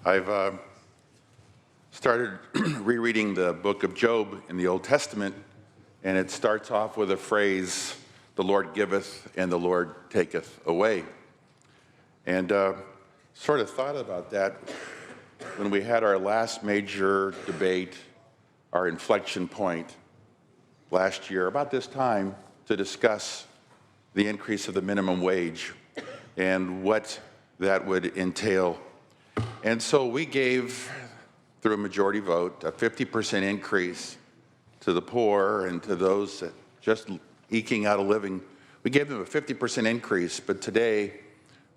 I've started rereading the book of Job in the Old Testament, and it starts off with a phrase, "The Lord giveth and the Lord taketh away." And sort of thought about that when we had our last major debate, our inflection point last year, about this time, to discuss the increase of the minimum wage and what that would entail. And so we gave, through a majority vote, a 50% increase to the poor and to those that just eking out a living. We gave them a 50% increase, but today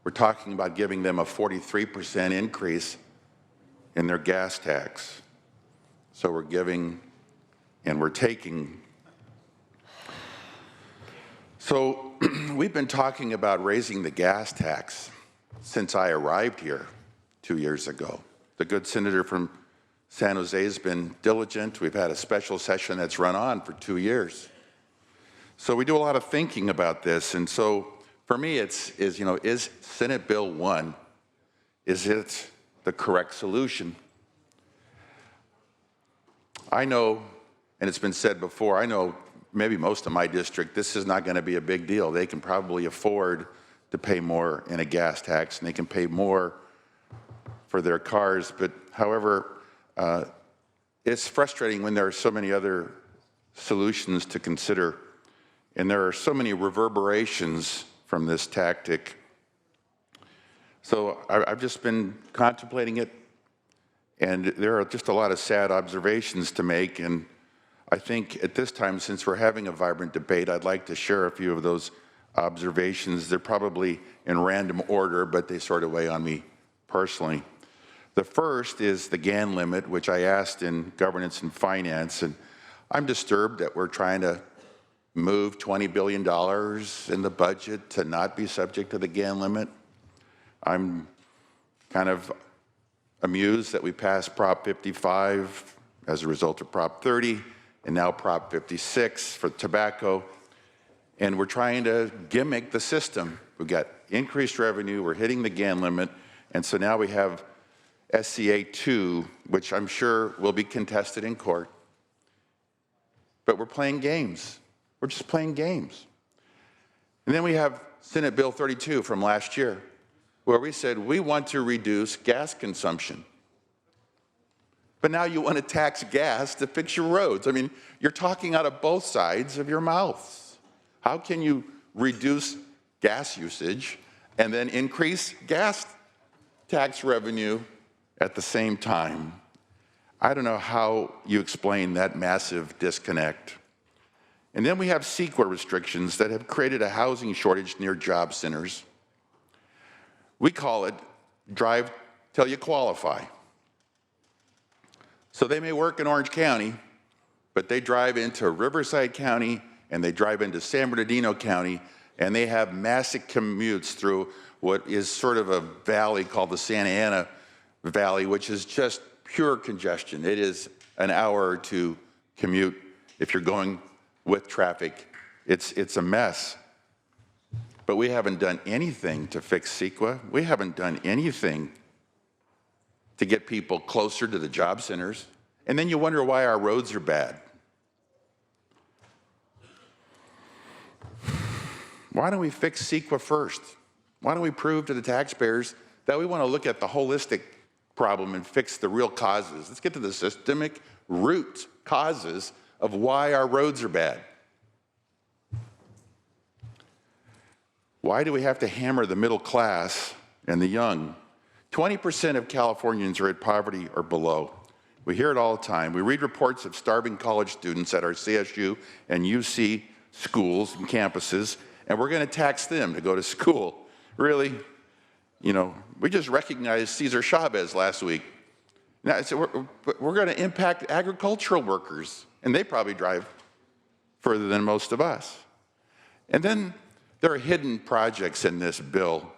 we're talking about giving them a 43% increase in their gas tax. So we're giving and we're taking. So we've been talking about raising the gas tax since I arrived here 2 years ago. The good senator from San Jose has been diligent. We've had a special session that's run on for 2 years. So we do a lot of thinking about this. And so for me, is Senate Bill 1, is it the correct solution? I know, and it's been said before, I know maybe most of my district, this is not going to be a big deal. They can probably afford to pay more in a gas tax, and they can pay more for their cars. But however, it's frustrating when there are so many other solutions to consider, and there are so many reverberations from this tactic. So I've just been contemplating it, and there are just a lot of sad observations to make. And I think at this time, since we're having a vibrant debate, I'd like to share a few of those observations. They're probably in random order, but they sort of weigh on me personally. The first is the GAN limit, which I asked in Governance and Finance, and I'm disturbed that we're trying to move $20 billion in the budget to not be subject to the GAN limit. I'm kind of amused that we passed Prop 55 as a result of Prop 30, and now Prop 56 for tobacco, and we're trying to gimmick the system. We've got increased revenue, we're hitting the GAN limit, and so now we have SCA 2, which I'm sure will be contested in court. But we're playing games. We're just playing games. And then we have Senate Bill 32 from last year, where we said we want to reduce gas consumption. But now you want to tax gas to fix your roads. I mean, you're talking out of both sides of your mouths. How can you reduce gas usage and then increase gas tax revenue at the same time? I don't know how you explain that massive disconnect. And then we have CEQA restrictions that have created a housing shortage near job centers. We call it drive till you qualify. So they may work in Orange County, but they drive into Riverside County and they drive into San Bernardino County, and they have massive commutes through what is sort of a valley called the Santa Ana Valley, which is just pure congestion. It is an hour or two commute if you're going with traffic. It's a mess. But we haven't done anything to fix CEQA. We haven't done anything to get people closer to the job centers. And then you wonder why our roads are bad. Why don't we fix CEQA first? Why don't we prove to the taxpayers that we want to look at the holistic problem and fix the real causes? Let's get to the systemic root causes of why our roads are bad. Why do we have to hammer the middle class and the young? 20% of Californians are at poverty or below. We hear it all the time. We read reports of starving college students at our CSU and UC schools and campuses, and we're going to tax them to go to school. Really? You know, we just recognized Cesar Chavez last week. Now, so we're going to impact agricultural workers, and they probably drive further than most of us. And then there are hidden projects in this bill.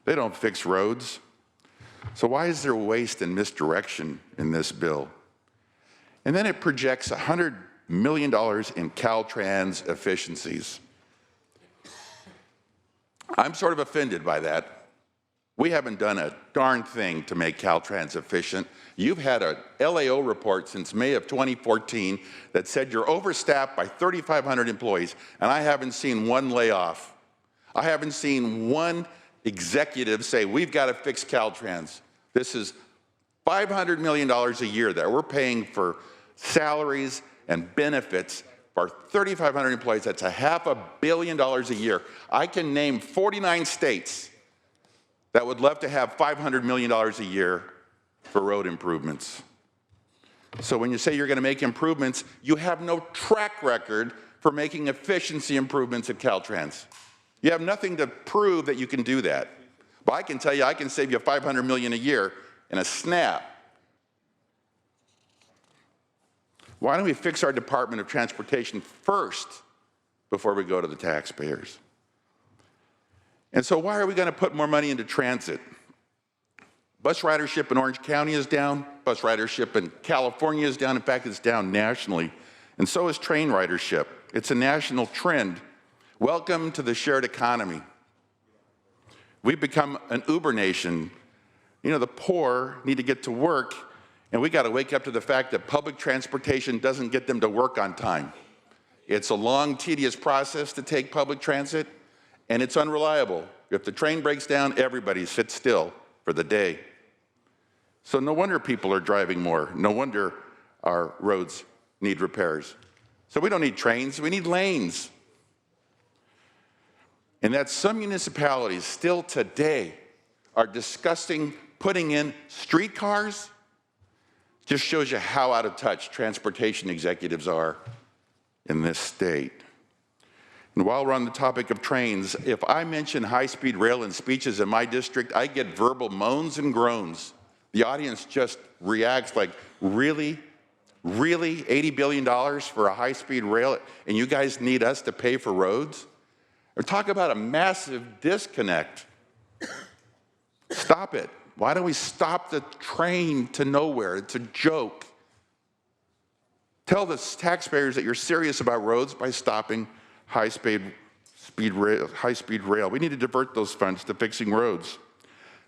They don't fix roads. So why is there waste and misdirection in this bill? And then it projects $100 million in Caltrans efficiencies. I'm sort of offended by that, We haven't done a darn thing to make Caltrans efficient. You've had a LAO report since May of 2014 that said you're overstaffed by 3,500 employees, and I haven't seen one layoff. I haven't seen one executive say, we've got to fix Caltrans. This is $500 million a year that we're paying for salaries and benefits for 3,500 employees. That's $500 million a year. I can name 49 states that would love to have $500 million a year for road improvements. So when you say you're going to make improvements, you have no track record for making efficiency improvements at Caltrans. You have nothing to prove that you can do that. But I can tell you I can save you $500 million a year in a snap. Why don't we fix our Department of Transportation first before we go to the taxpayers? And so why are we going to put more money into transit? Bus ridership in Orange County is down. Bus ridership in California is down. In fact, it's down nationally. And so is train ridership. It's a national trend. Welcome to the shared economy. We've become an Uber nation. You know, the poor need to get to work, and we got to wake up to the fact that public transportation doesn't get them to work on time. It's a long, tedious process to take public transit, and it's unreliable. If the train breaks down, everybody sits still for the day. So no wonder people are driving more. No wonder our roads need repairs. So we don't need trains, we need lanes. And that some municipalities still today are discussing putting in streetcars just shows you how out of touch transportation executives are in this state. And while we're on the topic of trains, if I mention high-speed rail in speeches in my district, I get verbal moans and groans. The audience just reacts like, really? Really? $80 billion for a high-speed rail, and you guys need us to pay for roads? Or talk about a massive disconnect. Stop it. Why don't we stop the train to nowhere? It's a joke. Tell the taxpayers that you're serious about roads by stopping high-speed rail. We need to divert those funds to fixing roads.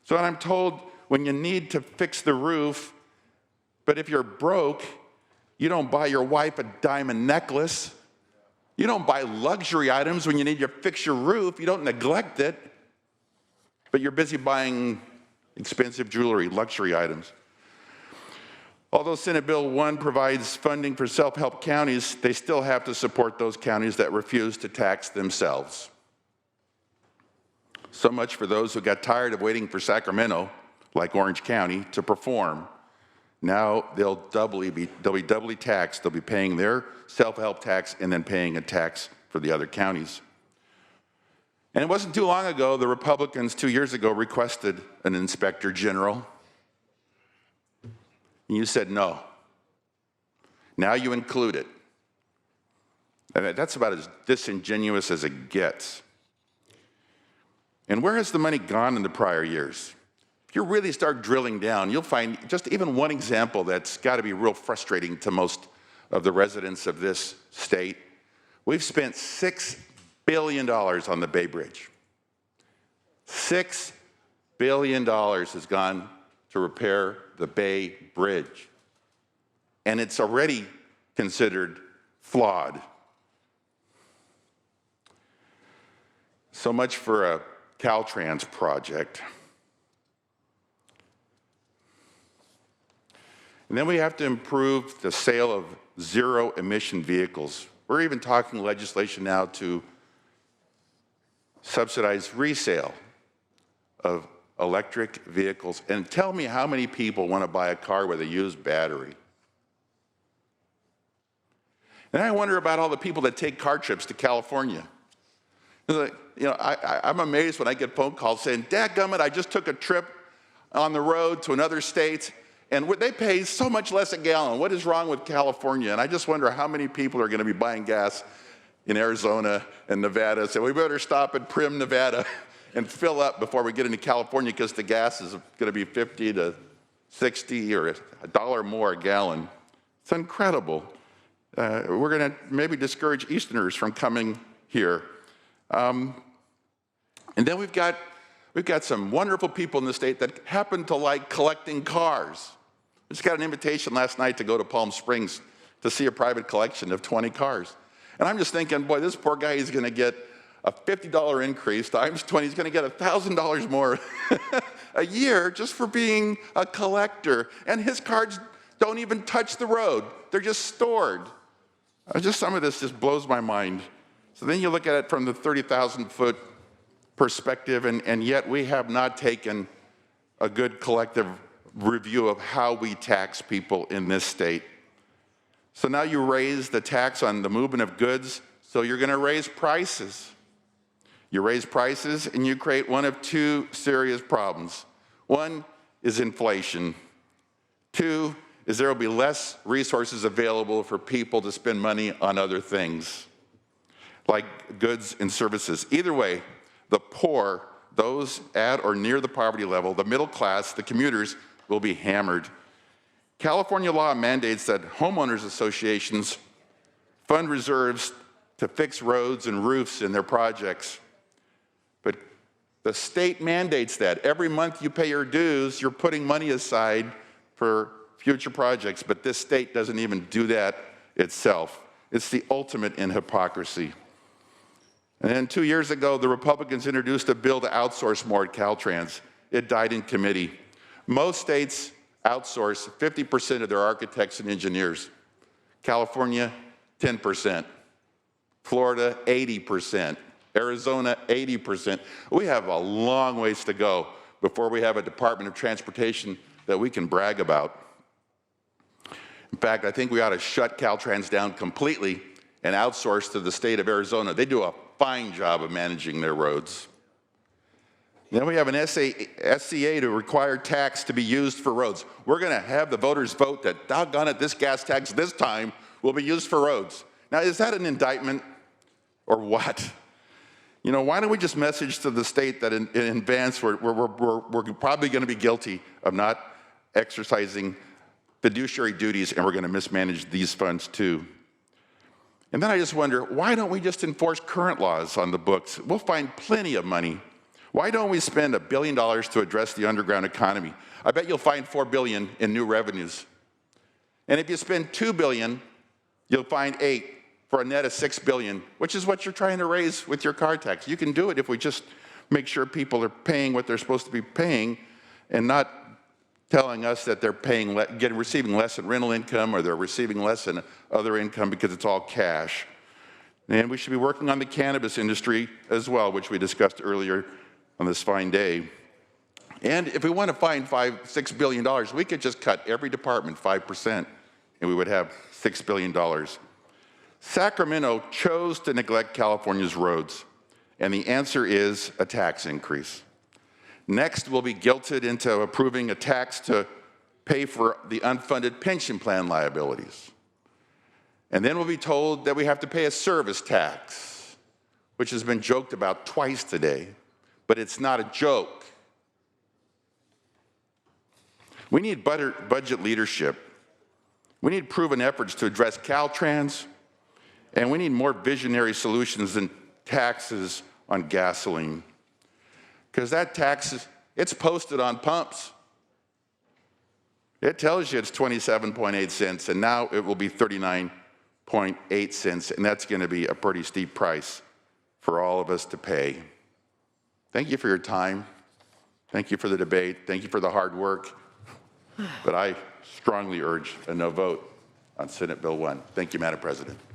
So I'm told when you need to fix the roof, but if you're broke, you don't buy your wife a diamond necklace. You don't buy luxury items when you need to fix your roof. You don't neglect it, but you're busy buying expensive jewelry, luxury items. Although Senate Bill 1 provides funding for self-help counties, they still have to support those counties that refuse to tax themselves. So much for those who got tired of waiting for Sacramento, like Orange County, to perform. Now they'll be doubly taxed. They'll be paying their self-help tax and then paying a tax for the other counties. And it wasn't too long ago, the Republicans 2 years ago requested an inspector general. And you said no. Now you include it. And that's about as disingenuous as it gets. And where has the money gone in the prior years? If you really start drilling down, you'll find just even one example that's got to be real frustrating to most of the residents of this state. We've spent $6 billion on the Bay Bridge. $6 billion has gone to repair the Bay Bridge. And it's already considered flawed. So much for a Caltrans project. And then we have to improve the sale of zero-emission vehicles. We're even talking legislation now to subsidize resale of electric vehicles. And tell me how many people want to buy a car with a used battery. And I wonder about all the people that take car trips to California. I'm amazed when I get phone calls saying, "Dadgummit, I just took a trip on the road to another state, and they pay so much less a gallon. What is wrong with California?" And I just wonder how many people are going to be buying gas in Arizona and Nevada. So we better stop at Primm, Nevada, and fill up before we get into California, because the gas is going to be 50 to 60 or $1 more a gallon. It's incredible. We're going to maybe discourage Easterners from coming here. And then we've got We've got some wonderful people in the state that happen to like collecting cars. I just got an invitation last night to go to Palm Springs to see a private collection of 20 cars. And I'm just thinking, boy, this poor guy is going to get a $50 increase times 20. He's going to get $1,000 more a year just for being a collector. And his cards don't even touch the road. They're just stored. Some of this just blows my mind. So then you look at it from the 30,000-foot perspective, and yet we have not taken a good collective review of how we tax people in this state. So now you raise the tax on the movement of goods, so you're going to raise prices. You raise prices and you create one of two serious problems. One is inflation. Two is there will be less resources available for people to spend money on other things, like goods and services. Either way, the poor, those at or near the poverty level, the middle class, the commuters, will be hammered. California law mandates that homeowners associations fund reserves to fix roads and roofs in their projects. But the state mandates that. Every month you pay your dues, you're putting money aside for future projects, but this state doesn't even do that itself. It's the ultimate in hypocrisy. And then 2 years ago, the Republicans introduced a bill to outsource more at Caltrans. It died in committee. Most states outsource 50% of their architects and engineers. California, 10%. Florida, 80%. Arizona, 80%. We have a long ways to go before we have a Department of Transportation that we can brag about. In fact, I think we ought to shut Caltrans down completely and outsource to the state of Arizona. They do a fine job of managing their roads. Then we have an SCA to require tax to be used for roads. We're going to have the voters vote that, doggone it, this gas tax this time will be used for roads. Now, is that an indictment or what? You know, why don't we just message to the state that in advance we're probably going to be guilty of not exercising fiduciary duties and we're going to mismanage these funds too. And then I just wonder, why don't we just enforce current laws on the books? We'll find plenty of money. Why don't we spend $1 billion to address the underground economy? I bet you'll find $4 billion in new revenues. And if you spend $2 billion, you'll find $8 billion for a net of $6 billion, which is what you're trying to raise with your car tax. You can do it if we just make sure people are paying what they're supposed to be paying and not telling us that they're receiving less in rental income or they're receiving less in other income because it's all cash. And we should be working on the cannabis industry as well, which we discussed earlier on this fine day. And if we want to find $6 billion, we could just cut every department 5%, and we would have $6 billion. Sacramento chose to neglect California's roads, and the answer is a tax increase. Next, we'll be guilted into approving a tax to pay for the unfunded pension plan liabilities. And then we'll be told that we have to pay a service tax, which has been joked about twice today, but it's not a joke. We need budget leadership. We need proven efforts to address Caltrans, and we need more visionary solutions than taxes on gasoline. Because that tax, it's posted on pumps. It tells you it's 27.8 cents, and now it will be 39.8 cents, and that's going to be a pretty steep price for all of us to pay. Thank you for your time. Thank you for the debate. Thank you for the hard work. But I strongly urge a no vote on Senate Bill 1. Thank you, Madam President.